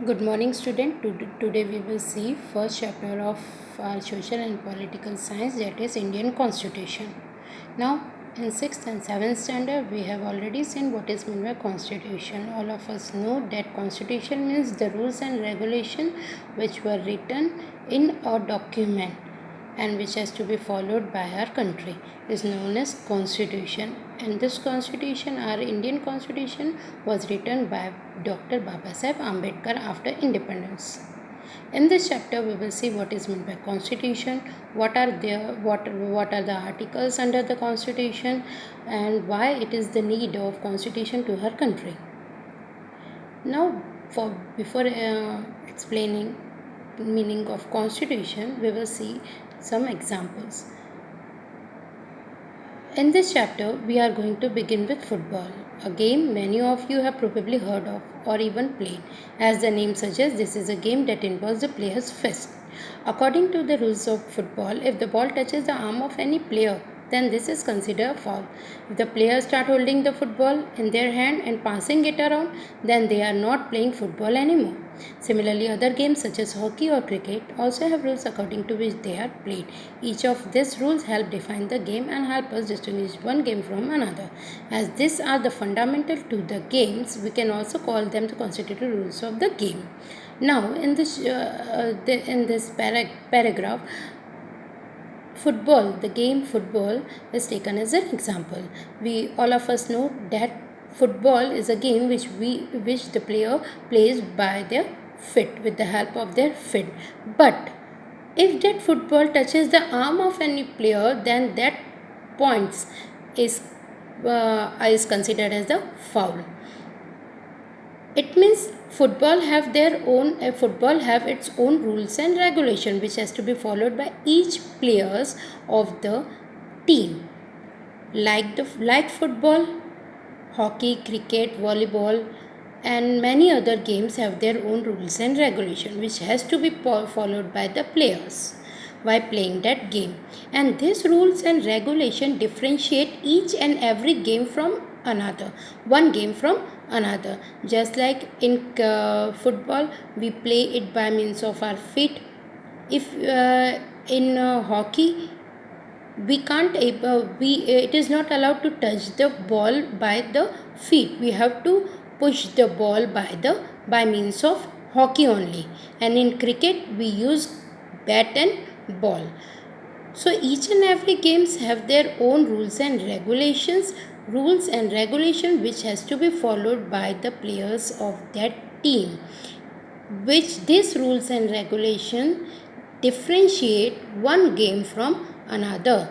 Good morning, student. Today we will see first chapter of our social and political science, that is Indian Constitution. Now, in 6th and 7th standard, we have already seen what is meant by Constitution. All of us know that Constitution means the rules and regulation which were written in a document and which has to be followed by our country is known as Constitution. And this Constitution, our Indian Constitution, was written by Dr. Babasaheb Ambedkar after independence. In this chapter, we will see what is meant by Constitution, what are the articles under the Constitution, and why it is the need of Constitution to our country. Now, before explaining meaning of Constitution, we will see some examples. In this chapter, we are going to begin with football, a game many of you have probably heard of or even played. As the name suggests, this is a game that involves the player's fist. According to the rules of football, if the ball touches the arm of any player, then this is considered a foul. If the players start holding the football in their hand and passing it around, then they are not playing football anymore. Similarly, other games such as hockey or cricket also have rules according to which they are played. Each of these rules help define the game and help us distinguish one game from another. As these are the fundamental to the games, we can also call them the constitutive rules of the game. Now, in this paragraph, football, the game football is taken as an example. We all of us know that football is a game which the player plays by their feet, with the help of their feet. But if that football touches the arm of any player, then that points is considered as the foul. It means football have its own rules and regulation which has to be followed by each players of the team. Like football, hockey, cricket, volleyball, and many other games have their own rules and regulation which has to be followed by the players while playing that game. And these rules and regulation differentiate each and every game from another, one game from another. Just like in football, we play it by means of our feet. If in hockey, we can't it is not allowed to touch the ball by the feet. We have to push the ball by means of hockey only. And in cricket, we use bat and ball. So each and every games have their own rules and regulations which has to be followed by the players of that team, which these rules and regulation differentiate one game from another.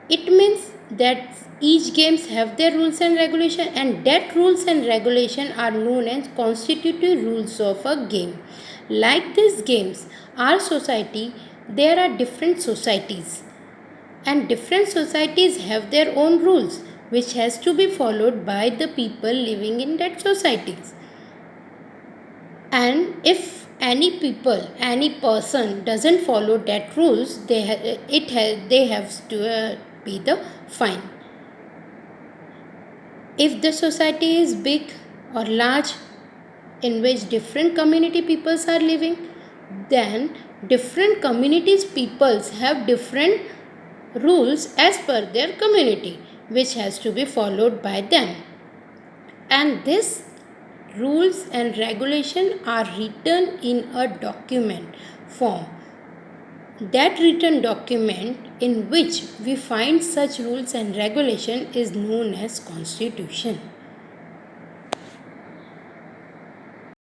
It means that each games have their rules and regulation, and that rules and regulation are known as constitutive rules of a game. Like these games, our society, there are different societies, and different societies have their own rules which has to be followed by the people living in that societies. And if any person doesn't follow that rules, they have to pay the fine. If the society is big or large, in which different community peoples are living, then different communities peoples have different rules as per their community which has to be followed by them. And this rules and regulation are written in a document form. That written document in which we find such rules and regulation is known as Constitution.